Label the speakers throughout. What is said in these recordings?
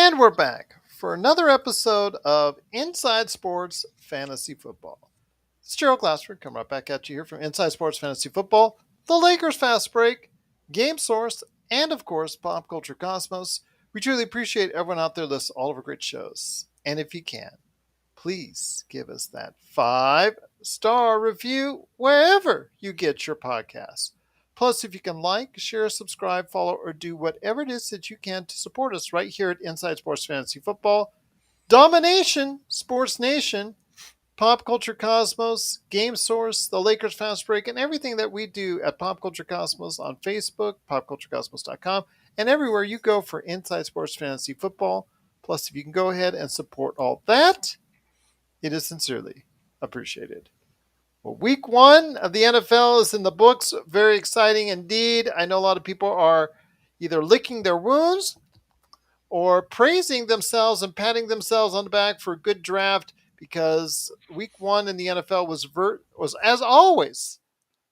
Speaker 1: And we're back for another episode of Inside Sports Fantasy Football. It's Gerald Glassford coming right back at you here from Inside Sports Fantasy Football, the Lakers Fast Break, Game Source, and of course, Pop Culture Cosmos. We truly appreciate everyone out there listening to all of our great shows. And if you can, please give us that 5-star review wherever you get your podcasts. Plus, if you can like, share, subscribe, follow, or do whatever it is that you can to support us right here at Inside Sports Fantasy Football, Dom-Ination Sports Nation, Pop Culture Cosmos, Game Source, the Lakers Fast Break, and everything that we do at Pop Culture Cosmos on Facebook, popculturecosmos.com, and everywhere you go for Inside Sports Fantasy Football. Plus, if you can go ahead and support all that, it is sincerely appreciated. Well, week 1 of the NFL is in the books. Very exciting indeed. I know a lot of people are either licking their wounds or praising themselves and patting themselves on the back for a good draft because week 1 in the NFL was as always,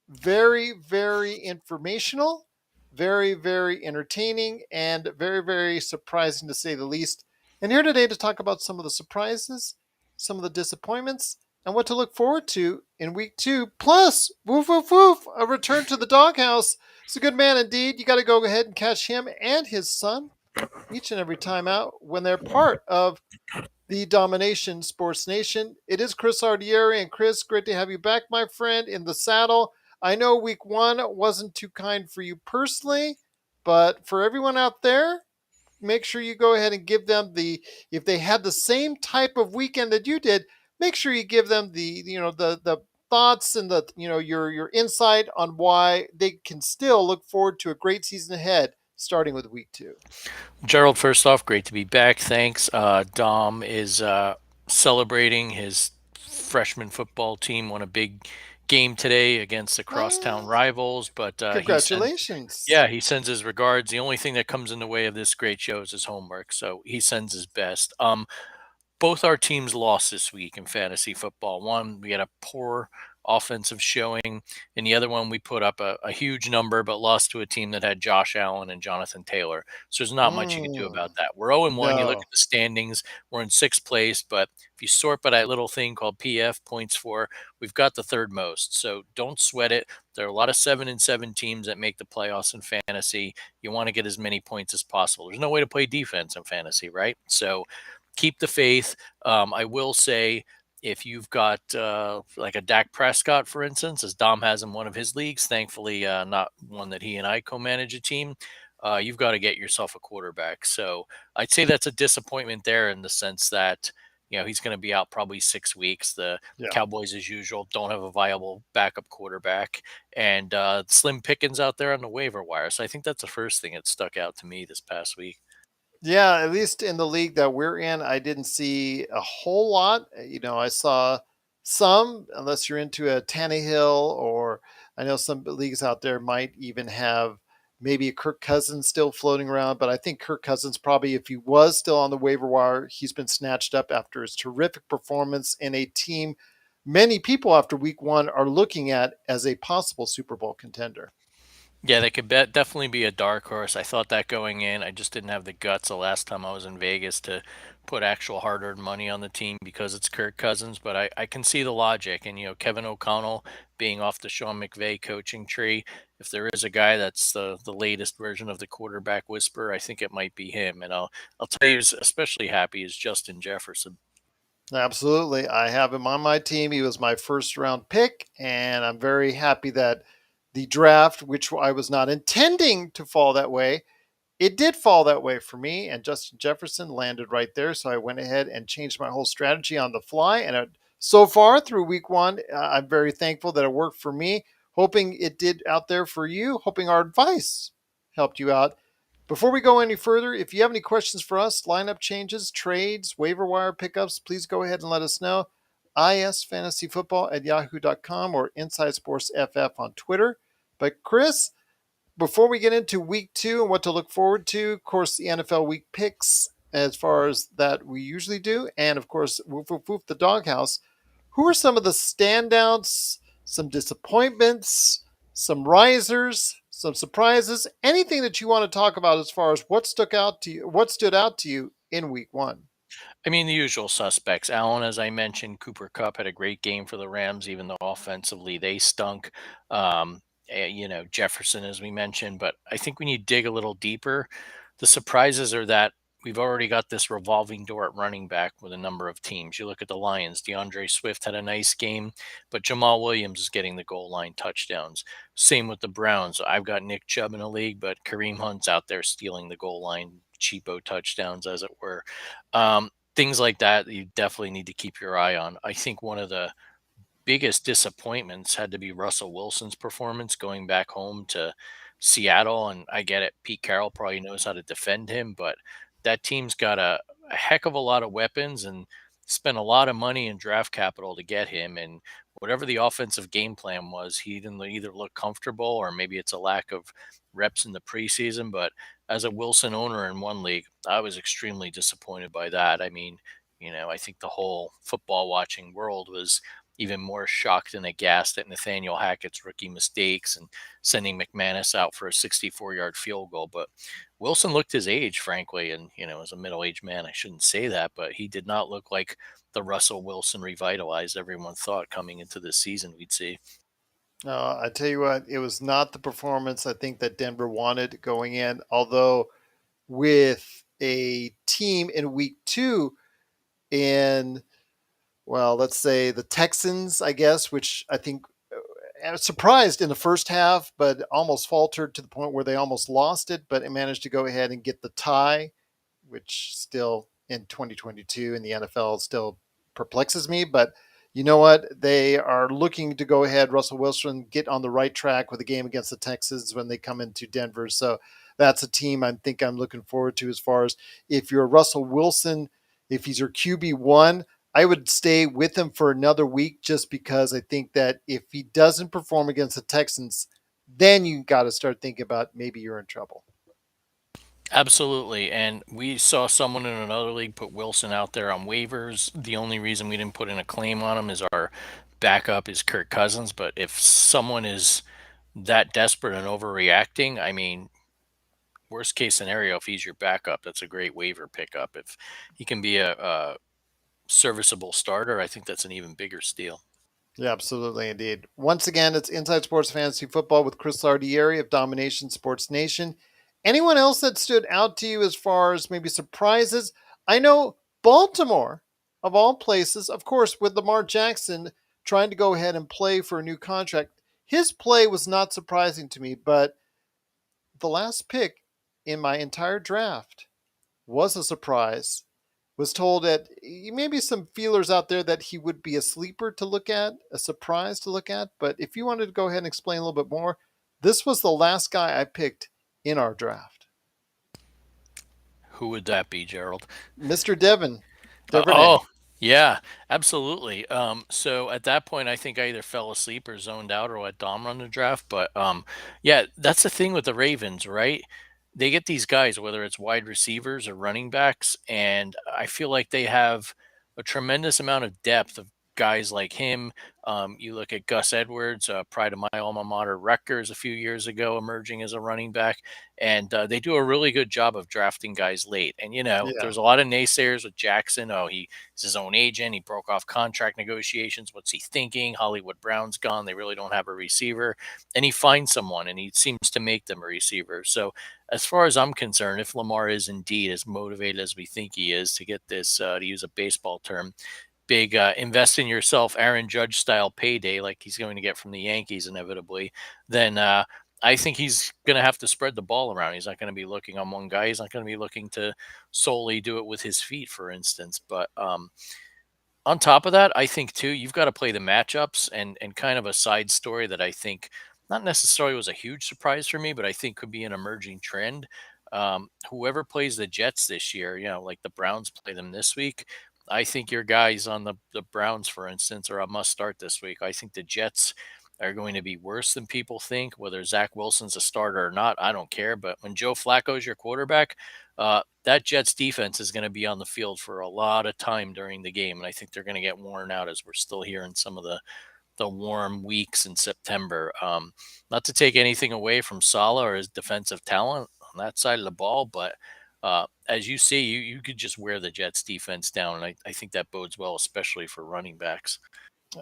Speaker 1: very, very informational, very, very entertaining, and very, very surprising to say the least. And here today to talk about some of the surprises, some of the disappointments, and what to look forward to in week 2. Plus, woof, woof, woof, a return to the doghouse. It's a good man indeed. You got to go ahead and catch him and his son each and every time out when they're part of the Dom-Ination Sports Nation. It is Chris Lardieri, and Chris, great to have you back, my friend, in the saddle. I know week 1 wasn't too kind for you personally, but for everyone out there, make sure you go ahead and give them if they had the same type of weekend that you did, make sure you give them the thoughts and your insight on why they can still look forward to a great season ahead, starting with week 2.
Speaker 2: Gerald, first off, great to be back. Thanks. Dom is celebrating his freshman football team. Won a big game today against the crosstown
Speaker 1: Oh,
Speaker 2: rivals, but
Speaker 1: congratulations.
Speaker 2: he sends his regards. The only thing that comes in the way of this great show is his homework, so he sends his best. Both our teams lost this week in fantasy football. One, we had a poor offensive showing, and the other one, we put up a huge number, but lost to a team that had Josh Allen and Jonathan Taylor. So there's not much you can do about that. We're 0-1. You look
Speaker 1: No.
Speaker 2: at the standings, we're in sixth place, but if you sort by that little thing called PF, points for, we've got the third most. So don't sweat it. There are a lot of 7-7 teams that make the playoffs in fantasy. You want to get as many points as possible. There's no way to play defense in fantasy, right? So keep the faith. I will say, if you've got like a Dak Prescott, for instance, as Dom has in one of his leagues, thankfully not one that he and I co-manage a team, you've got to get yourself a quarterback. So I'd say that's a disappointment there in the sense that, he's going to be out probably 6 weeks. The
Speaker 1: Yeah.
Speaker 2: Cowboys, as usual, don't have a viable backup quarterback, and slim pickings out there on the waiver wire. So I think that's the first thing that stuck out to me this past week.
Speaker 1: Yeah, at least in the league that we're in, I didn't see a whole lot. I saw some, unless you're into a Tannehill, or I know some leagues out there might even have maybe a Kirk Cousins still floating around. But I think Kirk Cousins, probably if he was still on the waiver wire, he's been snatched up after his terrific performance in a team many people after week 1 are looking at as a possible Super Bowl contender.
Speaker 2: Yeah, they could definitely be a dark horse. I thought that going in. I just didn't have the guts the last time I was in Vegas to put actual hard-earned money on the team because it's Kirk Cousins. But I can see the logic. And, Kevin O'Connell being off the Sean McVay coaching tree, if there is a guy that's the latest version of the quarterback whisperer, I think it might be him. And I'll tell you, who's especially happy is Justin Jefferson.
Speaker 1: Absolutely. I have him on my team. He was my first round pick, and I'm very happy that the draft, which I was not intending to fall that way, it did fall that way for me, and Justin Jefferson landed right there. So I went ahead and changed my whole strategy on the fly. And so far through week 1, I'm very thankful that it worked for me. Hoping it did out there for you. Hoping our advice helped you out. Before we go any further, if you have any questions for us, lineup changes, trades, waiver wire pickups, please go ahead and let us know. isfantasyfootball@yahoo.com or Inside Sports FF on Twitter. But Chris, before we get into week 2 and what to look forward to, of course, the NFL week picks as far as that we usually do, and of course, woof, woof, woof, the doghouse. Who are some of the standouts, some disappointments, some risers, some surprises, anything that you want to talk about as far as what stood out to you in week one?
Speaker 2: I mean, the usual suspects. Allen, as I mentioned, Cooper Cup had a great game for the Rams, even though offensively they stunk. Jefferson, as we mentioned, but I think when you dig a little deeper, the surprises are that we've already got this revolving door at running back with a number of teams. You look at the Lions, DeAndre Swift had a nice game, but Jamal Williams is getting the goal line touchdowns. Same with the Browns. I've got Nick Chubb in a league, but Kareem Hunt's out there stealing the goal line cheapo touchdowns, as it were. Things like that you definitely need to keep your eye on. I think one of the biggest disappointments had to be Russell Wilson's performance going back home to Seattle. And I get it, Pete Carroll probably knows how to defend him, but that team's got a heck of a lot of weapons and spent a lot of money and draft capital to get him. And whatever the offensive game plan was, he didn't either look comfortable or maybe it's a lack of reps in the preseason. But as a Wilson owner in one league, I was extremely disappointed by that. I mean, I think the whole football watching world was even more shocked and aghast at Nathaniel Hackett's rookie mistakes and sending McManus out for a 64-yard field goal. But Wilson looked his age, frankly, and as a middle-aged man, I shouldn't say that, but he did not look like the Russell Wilson revitalized everyone thought coming into this season we'd see.
Speaker 1: I tell you what, it was not the performance I think that Denver wanted going in. Although with a team in week two in, well, let's say the Texans, I guess, which I think I was surprised in the first half, but almost faltered to the point where they almost lost it, but it managed to go ahead and get the tie, which still in 2022 in the NFL still perplexes me. But you know what? They are looking to go ahead, Russell Wilson, get on the right track with the game against the Texans when they come into Denver. So that's a team I think I'm looking forward to as far as if you're Russell Wilson, if he's your QB1, I would stay with him for another week just because I think that if he doesn't perform against the Texans, then you got to start thinking about maybe you're in trouble.
Speaker 2: Absolutely. And we saw someone in another league put Wilson out there on waivers. The only reason we didn't put in a claim on him is our backup is Kirk Cousins. But if someone is that desperate and overreacting, I mean, worst case scenario, if he's your backup, that's a great waiver pickup. If he can be a serviceable starter, I think that's an even bigger steal.
Speaker 1: Yeah, absolutely, indeed. Once again, it's Inside Sports Fantasy Football with Chris Lardieri of Dom-Ination Sports Nation. Anyone else that stood out to you as far as maybe surprises? I know Baltimore, of all places, of course, with Lamar Jackson trying to go ahead and play for a new contract. His play was not surprising to me, but the last pick in my entire draft was a surprise. Was told that maybe some feelers out there that he would be a sleeper to look at, a surprise to look at. But if you wanted to go ahead and explain a little bit more, this was the last guy I picked in our draft.
Speaker 2: Who would that be, Gerald?
Speaker 1: Mr. Devin Duvernay.
Speaker 2: Oh, yeah, absolutely. So at that point, I think I either fell asleep or zoned out or let Dom run the draft. But yeah, that's the thing with the Ravens, right? They get these guys, whether it's wide receivers or running backs, and I feel like they have a tremendous amount of depth of guys like him. You look at Gus Edwards, pride of my alma mater, Rutgers, a few years ago, emerging as a running back, and they do a really good job of drafting guys late. And
Speaker 1: Yeah.
Speaker 2: there's a lot of naysayers with Jackson. Oh, he's his own agent. He broke off contract negotiations. What's he thinking? Hollywood Brown's gone. They really don't have a receiver, and he finds someone, and he seems to make them a receiver. So as far as I'm concerned, if Lamar is indeed as motivated as we think he is to get this, to use a baseball term, big invest in yourself, Aaron Judge style payday like he's going to get from the Yankees inevitably, then I think he's going to have to spread the ball around. He's not going to be looking on one guy. He's not going to be looking to solely do it with his feet, for instance. But on top of that, I think too, you've got to play the matchups and kind of a side story that I think not necessarily was a huge surprise for me, but I think could be an emerging trend. Whoever plays the Jets this year, like the Browns play them this week, I think your guys on the Browns, for instance, are a must start this week. I think the Jets are going to be worse than people think. Whether Zach Wilson's a starter or not, I don't care. But when Joe Flacco is your quarterback, that Jets defense is going to be on the field for a lot of time during the game, and I think they're going to get worn out as we're still here in some of the warm weeks in September. Not to take anything away from Salah or his defensive talent on that side of the ball, but As you see, you could just wear the Jets defense down, and I think that bodes well, especially for running backs.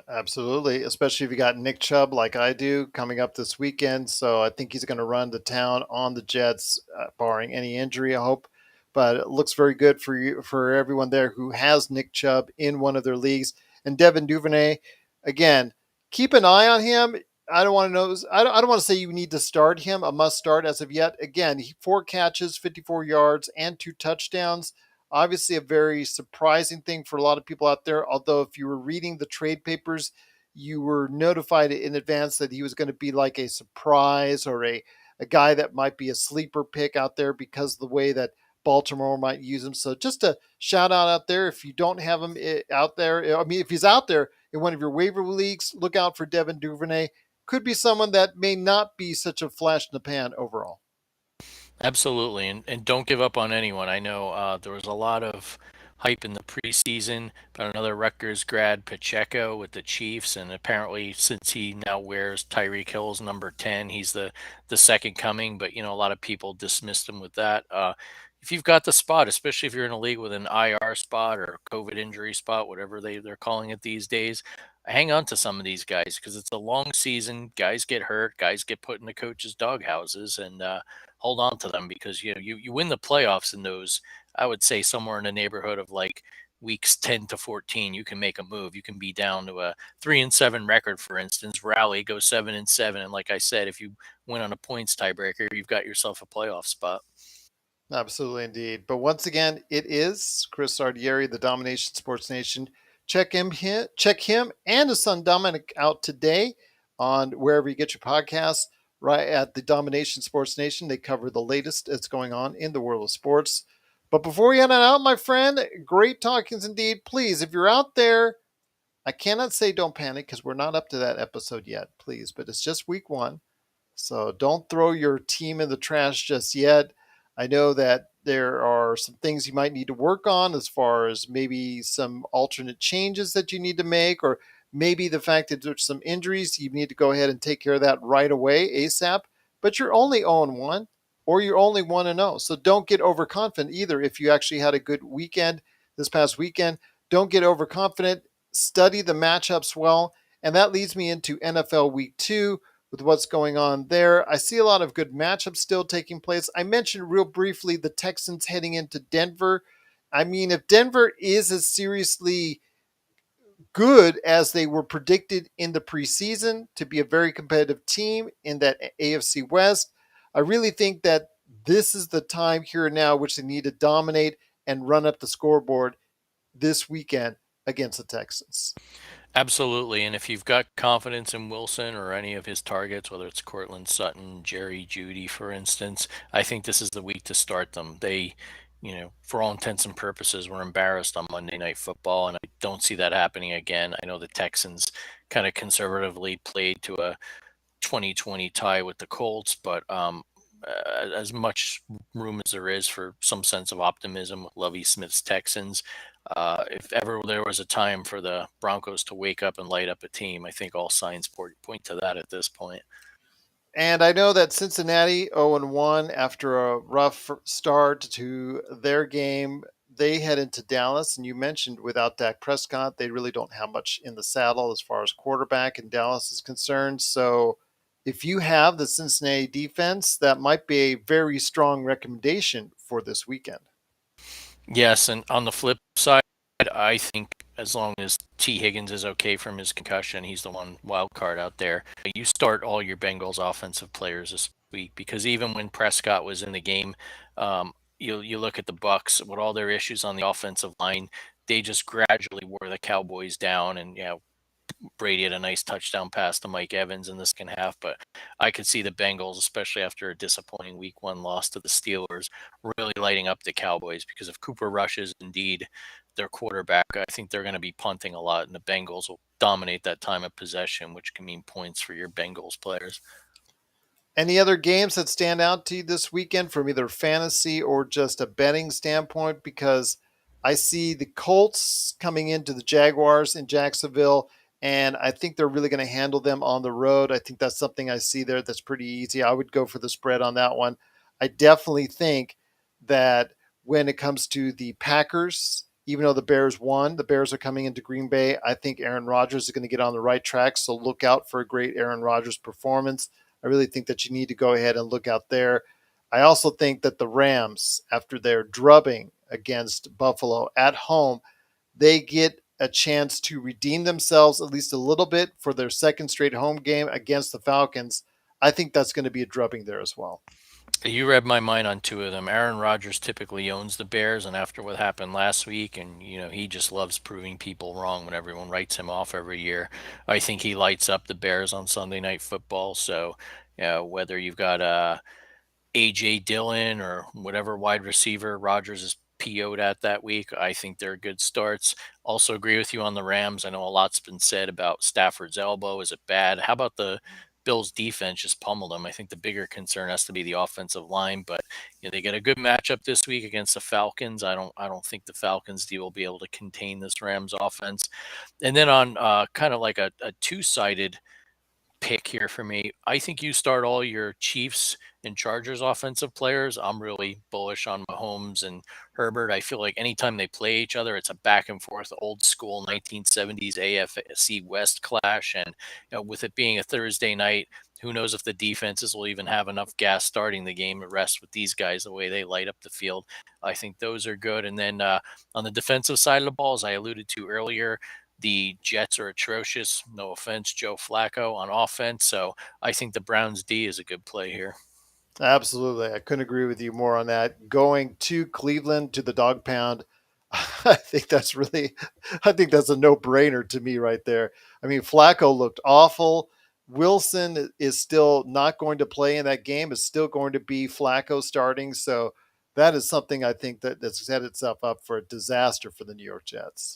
Speaker 1: Absolutely, especially if you got Nick Chubb like I do coming up this weekend. So I think he's going to run to town on the Jets, barring any injury. I hope, but it looks very good for you for everyone there who has Nick Chubb in one of their leagues. And Devin Duvernay, again, keep an eye on him. I don't want to know. I don't want to say you need to start him. A must start as of yet. Again, 4 catches, 54 yards, and 2 touchdowns. Obviously, a very surprising thing for a lot of people out there. Although, if you were reading the trade papers, you were notified in advance that he was going to be like a surprise or a guy that might be a sleeper pick out there because of the way that Baltimore might use him. So, just a shout out there. If you don't have him out there, I mean, if he's out there in one of your waiver leagues, look out for Devin Duvernay. Could be someone that may not be such a flash in the pan overall.
Speaker 2: Absolutely, and don't give up on anyone. I know there was a lot of hype in the preseason about another Rutgers grad, Pacheco, with the Chiefs, and apparently since he now wears Tyreek Hill's number 10, he's the second coming. But a lot of people dismissed him with that. If you've got the spot, especially if you're in a league with an IR spot or a COVID injury spot, whatever they're calling it these days, hang on to some of these guys because it's a long season. Guys get hurt, guys get put in the coaches' doghouses, and hold on to them because you win the playoffs in those. I would say somewhere in the neighborhood of like weeks 10 to 14, you can make a move. You can be down to a 3-7 record, for instance, rally, go 7-7, and like I said, if you win on a points tiebreaker, you've got yourself a playoff spot.
Speaker 1: Absolutely, indeed. But once again, it is Chris Lardieri, the Dom-Ination Sports Nation. Check him and his son Dominic out today on wherever you get your podcasts. Right at the Dom-Ination Sports Nation, they cover the latest that's going on in the world of sports. But before we head on out, my friend, great talkings indeed. Please, if you're out there, I cannot say don't panic because we're not up to that episode yet, please. But it's just week one. So don't throw your team in the trash just yet. I know that there are some things you might need to work on as far as maybe some alternate changes that you need to make, or maybe the fact that there's some injuries. You need to go ahead and take care of that right away, ASAP. But you're only 0-1 or you're only 1-0. So don't get overconfident either if you actually had a good weekend this past weekend. Don't get overconfident. Study the matchups well. And that leads me into NFL Week 2 with what's going on there. I see a lot of good matchups still taking place. I mentioned real briefly the Texans heading into Denver. I mean, if Denver is as seriously good as they were predicted in the preseason to be a very competitive team in that AFC West, I really think that this is the time here and now which they need to dominate and run up the scoreboard this weekend against the Texans.
Speaker 2: Absolutely. And if you've got confidence in Wilson or any of his targets, whether it's Cortland Sutton, Jerry Judy, for instance, I think this is the week to start them. They, for all intents and purposes, were embarrassed on Monday Night Football, and I don't see that happening again. I know the Texans kind of conservatively played to a 2020 tie with the Colts, but as much room as there is for some sense of optimism with Lovie Smith's Texans, if ever there was a time for the Broncos to wake up and light up a team, I think all signs point to that at this point.
Speaker 1: And I know that Cincinnati 0-1 after a rough start to their game. They head into Dallas, and you mentioned without Dak Prescott, they really don't have much in the saddle as far as quarterback in Dallas is concerned. So if you have the Cincinnati defense, that might be a very strong recommendation for this weekend.
Speaker 2: Yes, and on the flip side, I think as long as T. Higgins is okay from his concussion, he's the one wild card out there. You start all your Bengals offensive players this week because even when Prescott was in the game, you look at the Bucks with all their issues on the offensive line, they just gradually wore the Cowboys down, and Brady had a nice touchdown pass to Mike Evans in the second half, but I could see the Bengals, especially after a disappointing week one loss to the Steelers, really lighting up the Cowboys because if Cooper Rush is indeed their quarterback, I think they're going to be punting a lot, and the Bengals will dominate that time of possession, which can mean points for your Bengals players.
Speaker 1: Any other games that stand out to you this weekend from either fantasy or just a betting standpoint? Because I see the Colts coming into the Jaguars in Jacksonville, and I think they're really going to handle them on the road. I think that's something I see there that's pretty easy. I would go for the spread on that one. I definitely think that when it comes to the Packers. Even though the Bears won, the Bears are coming into Green Bay. I think Aaron Rodgers is going to get on the right track, so look out for a great Aaron Rodgers performance. I really think that you need to go ahead and look out there. I also think that the Rams, after their drubbing against Buffalo at home, they get a chance to redeem themselves at least a little bit for their second straight home game against the Falcons. I think that's going to be a drubbing there as well.
Speaker 2: You read my mind on two of them. Aaron Rodgers typically owns the Bears, and after what happened last week, and he just loves proving people wrong when everyone writes him off every year. I think he lights up the Bears on Sunday Night Football. So, whether you've got AJ Dillon or whatever wide receiver Rodgers is PO'd at that week, I think they're good starts. Also agree with you on the Rams. I know a lot's been said about Stafford's elbow. Is it bad? How about the Bills defense just pummeled them? I think the bigger concern has to be the offensive line, but they get a good matchup this week against the Falcons. I don't think the Falcons D will be able to contain this Rams offense. And then on kind of like a two-sided pick here for me. I think you start all your Chiefs and Chargers offensive players. I'm really bullish on Mahomes and Herbert. I feel like anytime they play each other, it's a back and forth, old school 1970s AFC West clash. And with it being a Thursday night, who knows if the defenses will even have enough gas starting the game to rest with these guys the way they light up the field. I think those are good. And then on the defensive side of the ball, as I alluded to earlier, the Jets are atrocious. No offense, Joe Flacco on offense. So I think the Browns D is a good play here.
Speaker 1: Absolutely. I couldn't agree with you more on that. Going to Cleveland to the dog pound, I think that's a no brainer to me right there. I mean, Flacco looked awful. Wilson is still not going to play in that game. It's still going to be Flacco starting. So that is something I think that's set itself up for a disaster for the New York Jets.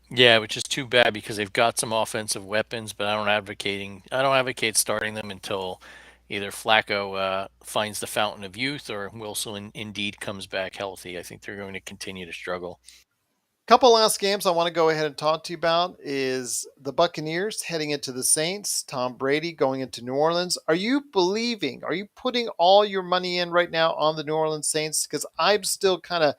Speaker 2: Yeah, which is too bad because they've got some offensive weapons, but I don't advocate starting them until either Flacco finds the fountain of youth or Wilson indeed comes back healthy. I think they're going to continue to struggle.
Speaker 1: Couple last games I want to go ahead and talk to you about is the Buccaneers heading into the Saints, Tom Brady going into New Orleans. Are you believing, are you putting all your money in right now on the New Orleans Saints? Because I'm still kind of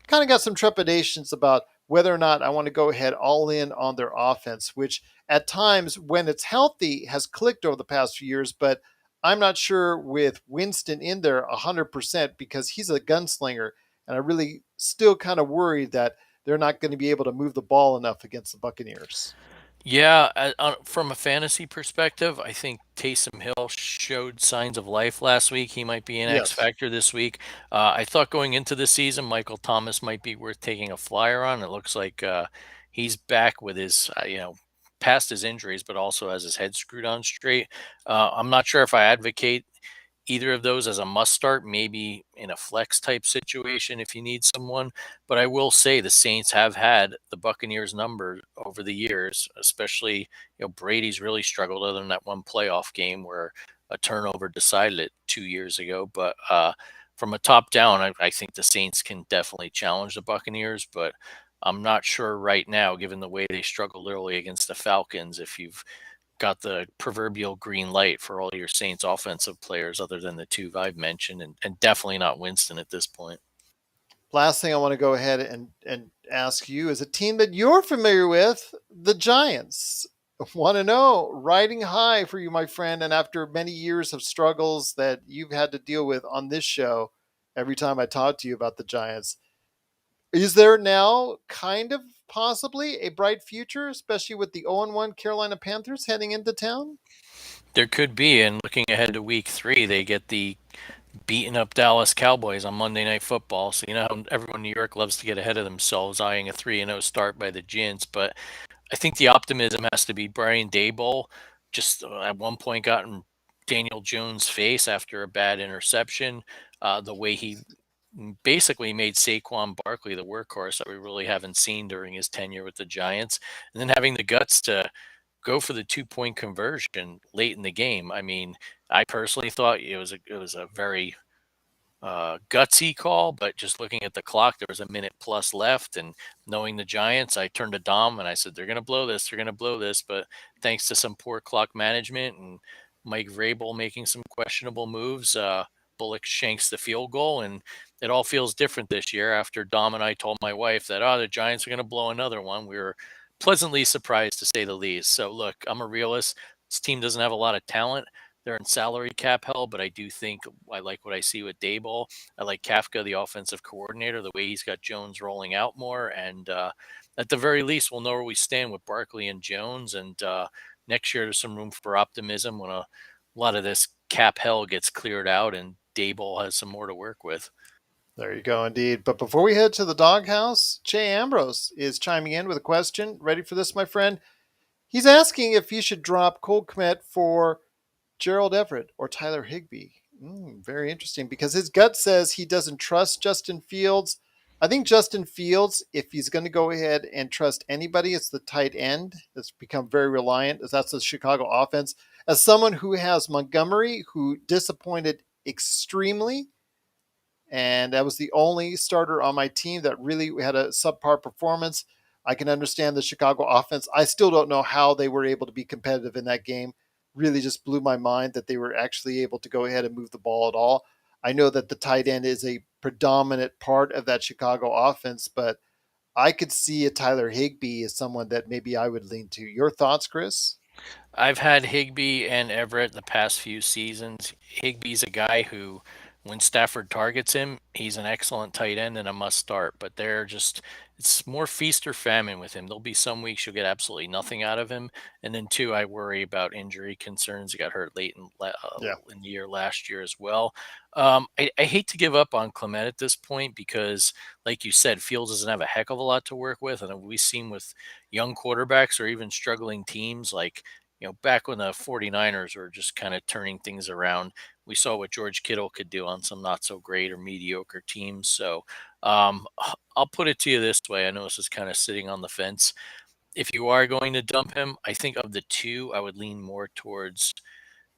Speaker 1: got some trepidations about whether or not I want to go ahead all in on their offense, which at times when it's healthy has clicked over the past few years, but I'm not sure with Winston in there 100% because he's a gunslinger. And I really still kind of worried that they're not going to be able to move the ball enough against the Buccaneers.
Speaker 2: Yeah, from a fantasy perspective, I think Taysom Hill showed signs of life last week. He might be an X
Speaker 1: Yes.
Speaker 2: factor this week. I thought going into the season, Michael Thomas might be worth taking a flyer on. It looks like he's back with his, past his injuries, but also has his head screwed on straight. I'm not sure if I advocate either of those as a must start, maybe in a flex type situation if you need someone. But I will say the Saints have had the Buccaneers number over the years, especially, Brady's really struggled other than that one playoff game where a turnover decided it 2 years ago. But from a top down, I think the Saints can definitely challenge the Buccaneers, but I'm not sure right now, given the way they struggled early against the Falcons, if you've got the proverbial green light for all your Saints offensive players other than the two I've mentioned, and definitely not Winston at this point.
Speaker 1: Last thing I want to go ahead and ask you is a team that you're familiar with, the Giants. Want to know, riding high for you, my friend, and after many years of struggles that you've had to deal with on this show, every time I talk to you about the Giants, is there now kind of possibly a bright future, especially with the 0-1 Carolina Panthers heading into town?
Speaker 2: There could be, and looking ahead to week 3, they get the beating up Dallas Cowboys on Monday Night Football. So, how everyone in New York loves to get ahead of themselves, eyeing a 3-0 start by the Giants. But I think the optimism has to be Brian Daboll. Just at one point got in Daniel Jones' face after a bad interception. The way he basically made Saquon Barkley the workhorse that we really haven't seen during his tenure with the Giants, and then having the guts to go for the 2-point conversion late in the game. I mean, I personally thought it was a very gutsy call, but just looking at the clock, there was a minute plus left, and knowing the Giants, I turned to Dom and I said, "They're going to blow this. They're going to blow this." But thanks to some poor clock management and Mike Vrabel making some questionable moves, Bullock shanks the field goal, and it all feels different this year after Dom and I told my wife that, oh, the Giants are going to blow another one. We were pleasantly surprised to say the least. So, look, I'm a realist. This team doesn't have a lot of talent. They're in salary cap hell, but I do think I like what I see with Dayball. I like Kafka, the offensive coordinator, the way he's got Jones rolling out more. And at the very least, we'll know where we stand with Barkley and Jones. And next year, there's some room for optimism when a lot of this cap hell gets cleared out and Dayball has some more to work with.
Speaker 1: There you go, indeed. But before we head to the doghouse, Jay Ambrose is chiming in with a question. Ready for this, my friend? He's asking if you should drop Cole Kmet for Gerald Everett or Tyler Higby. Very interesting because his gut says he doesn't trust Justin Fields. I think Justin Fields, if he's going to go ahead and trust anybody, it's the tight end. That's become very reliant, as that's the Chicago offense. As someone who has Montgomery, who disappointed extremely, and that was the only starter on my team that really had a subpar performance. I can understand the Chicago offense. I still don't know how they were able to be competitive in that game. Really just blew my mind that they were actually able to go ahead and move the ball at all. I know that the tight end is a predominant part of that Chicago offense, but I could see a Tyler Higby as someone that maybe I would lean to. Your thoughts, Chris?
Speaker 2: I've had Higby and Everett the past few seasons. Higby's a guy who, when Stafford targets him, he's an excellent tight end and a must start. But they're just, it's more feast or famine with him. There'll be some weeks you'll get absolutely nothing out of him. And then, two, I worry about injury concerns. He got hurt late
Speaker 1: Yeah.
Speaker 2: in the year last year as well. I hate to give up on Clement at this point because, like you said, Fields doesn't have a heck of a lot to work with. And we've seen with young quarterbacks or even struggling teams like, back when the 49ers were just kind of turning things around, we saw what George Kittle could do on some not so great or mediocre teams. So I'll put it to you this way. I know this is kind of sitting on the fence. If you are going to dump him, I think of the two, I would lean more towards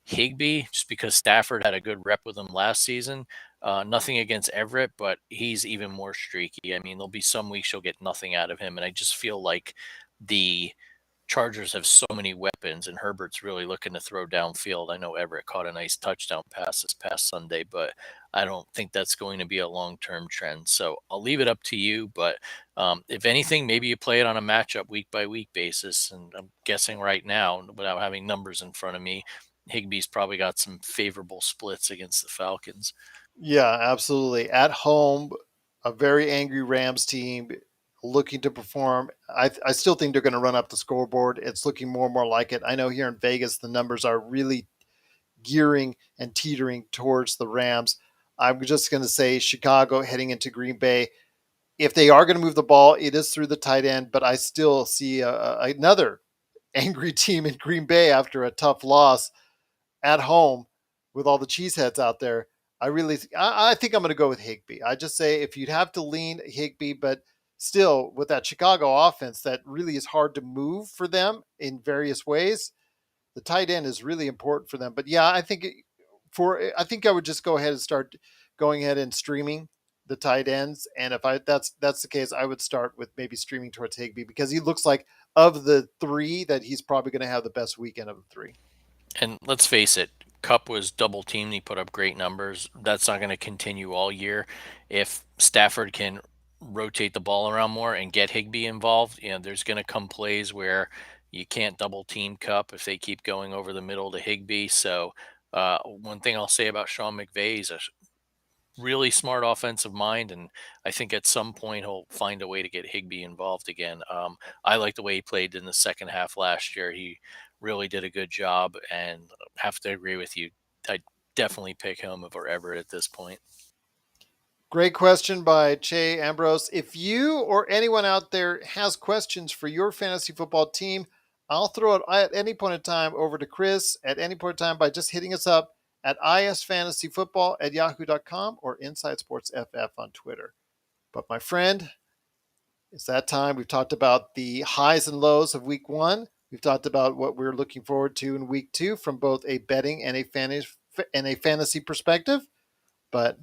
Speaker 2: Higby just because Stafford had a good rep with him last season. Nothing against Everett, but he's even more streaky. I mean, there'll be some weeks you'll get nothing out of him. And I just feel like the Chargers have so many weapons, and Herbert's really looking to throw downfield. I know Everett caught a nice touchdown pass this past Sunday, but I don't think that's going to be a long-term trend. So I'll leave it up to you. But if anything, maybe you play it on a matchup week by week basis. And I'm guessing right now, without having numbers in front of me, Higby's probably got some favorable splits against the Falcons.
Speaker 1: Yeah, absolutely. At home, a very angry Rams team looking to perform. I still think they're going to run up the scoreboard. It's looking more and more like it. I know here in Vegas, the numbers are really gearing and teetering towards the Rams. I'm just going to say Chicago heading into Green Bay. If they are going to move the ball, it is through the tight end, but I still see another angry team in Green Bay after a tough loss at home with all the cheeseheads out there. I think I'm going to go with Higby. I just say if you'd have to lean Higby, but still with that Chicago offense that really is hard to move for them in various ways, the tight end is really important for them. But yeah, I think I would just go ahead and start going ahead and streaming the tight ends. And if that's the case, I would start with maybe streaming towards Higby because he looks like of the three that he's probably going to have the best weekend of the three.
Speaker 2: And let's face it, Cup was double teamed. He put up great numbers. That's not going to continue all year. If Stafford can rotate the ball around more and get Higby involved, there's going to come plays where you can't double team Cup if they keep going over the middle to Higby. So, one thing I'll say about Sean McVay is a really smart offensive mind, and I think at some point he'll find a way to get Higby involved again. I like the way he played in the second half last year. He really did a good job, and have to agree with you. I definitely pick him over Everett at this point.
Speaker 1: Great question by Che Ambrose. If you or anyone out there has questions for your fantasy football team, I'll throw it at any point in time over to Chris at any point in time by just hitting us up at isfantasyfootball@yahoo.com or Inside Sports FF on Twitter. But my friend, it's that time. We've talked about the highs and lows of week one. We've talked about what we're looking forward to in week two from both a betting and a fantasy perspective. But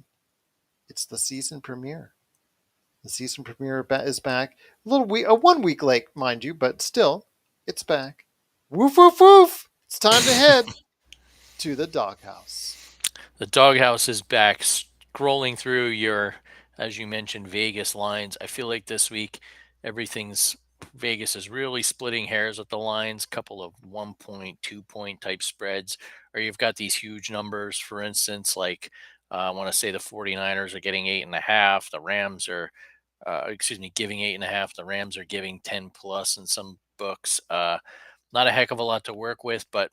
Speaker 1: it's the season premiere. The season premiere is back. A 1 week late, mind you, but still, it's back. Woof woof woof! It's time to head to the doghouse.
Speaker 2: The doghouse is back. Scrolling through your as you mentioned, Vegas lines. I feel like this week everything's Vegas is really splitting hairs with the lines, couple of 1 point, 2 point type spreads, or you've got these huge numbers. For instance, like I want to say the 49ers are getting 8.5, the Rams are giving 8.5. The Rams are giving 10 plus in some books. Not a heck of a lot to work with, but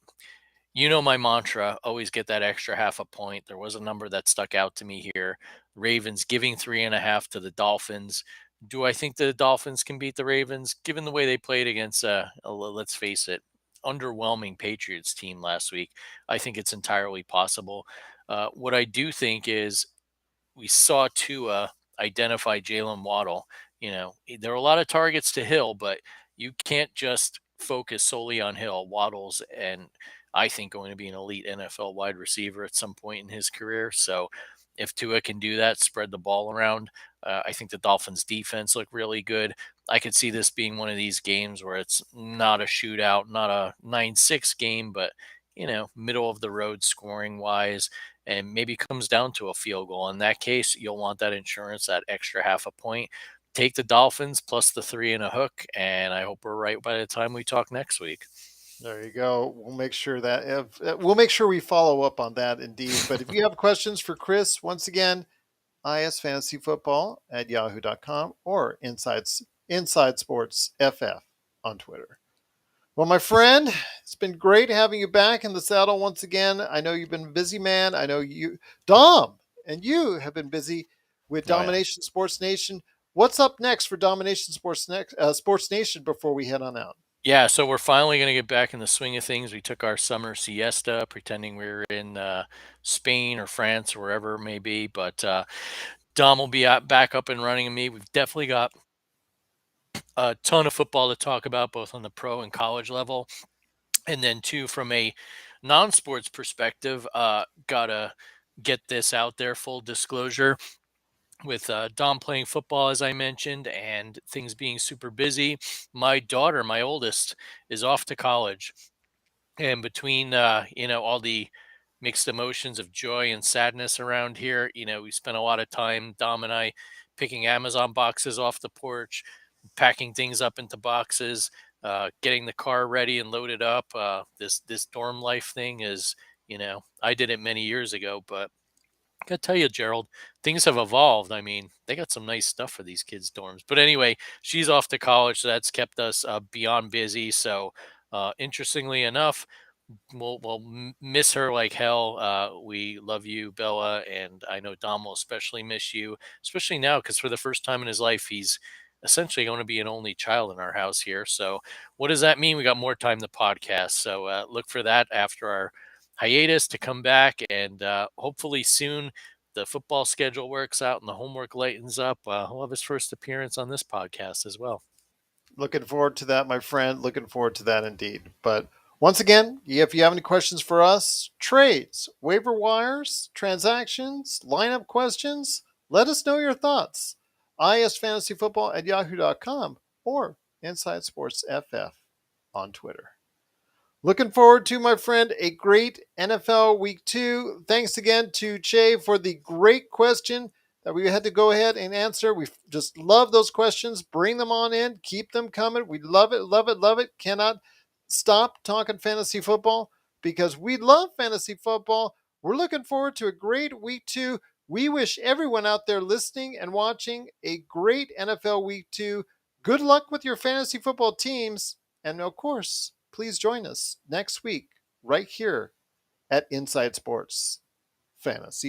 Speaker 2: my mantra, always get that extra half a point. There was a number that stuck out to me here. Ravens giving 3.5 to the Dolphins. Do I think the Dolphins can beat the Ravens? Given the way they played against, let's face it, underwhelming Patriots team last week, I think it's entirely possible. What I do think is we saw Tua identify Jalen Waddle. There are a lot of targets to Hill, but you can't just focus solely on Hill. Waddle's, and I think, going to be an elite NFL wide receiver at some point in his career. So if Tua can do that, spread the ball around, I think the Dolphins defense look really good. I could see this being one of these games where it's not a shootout, not a 9-6 game, but middle of the road scoring wise, and maybe comes down to a field goal. In that case, you'll want that insurance, that extra half a point. Take the Dolphins plus the 3 and a hook, and I hope we're right by the time we talk next week.
Speaker 1: There you go. We'll make sure we follow up on that indeed. But if you have questions for Chris, once again, isfantasyfootball@yahoo.com or Inside Sports FF on Twitter. Well, my friend, it's been great having you back in the saddle once again. I know you've been a busy man. I know Dom, and you have been busy with
Speaker 2: Oh, yeah.
Speaker 1: Dom-Ination Sports Nation. What's up next for Dom-Ination Sports Nation before we head on out?
Speaker 2: Yeah, so we're finally going to get back in the swing of things. We took our summer siesta, pretending we were in Spain or France or wherever it may be. But Dom will be back up and running, and me. We've definitely got a ton of football to talk about, both on the pro and college level. And then, too, from a non-sports perspective, gotta get this out there, full disclosure, with Dom playing football, as I mentioned, and things being super busy. My daughter, my oldest, is off to college. And between, all the mixed emotions of joy and sadness around here, we spent a lot of time, Dom and I, picking Amazon boxes off the porch, packing things up into boxes, getting the car ready and loaded up. This dorm life thing is, I did it many years ago, but I gotta tell you, Gerald, things have evolved. I mean, they got some nice stuff for these kids' dorms. But anyway, she's off to college, so that's kept us beyond busy. So, interestingly enough, we'll miss her like hell. We love you, Bella, and I know Dom will especially miss you, especially now because for the first time in his life, he's essentially going to be an only child in our house here. So, what does that mean? We got more time to podcast. So, look for that after our hiatus to come back, and hopefully soon the football schedule works out and the homework lightens up. He'll have his first appearance on this podcast as well.
Speaker 1: Looking forward to that, my friend. Looking forward to that indeed. But once again, if you have any questions for us, trades, waiver wires, transactions, lineup questions, let us know your thoughts. isfantasyfootball@yahoo.com or Inside Sports FF on Twitter. Looking forward to, my friend, a great NFL Week 2. Thanks again to Che for the great question that we had to go ahead and answer. We just love those questions. Bring them on in. Keep them coming. We love it, love it, love it. Cannot stop talking fantasy football because we love fantasy football. We're looking forward to a great Week 2. We wish everyone out there listening and watching a great NFL Week 2. Good luck with your fantasy football teams. And of course, please join us next week right here at Inside Sports Fantasy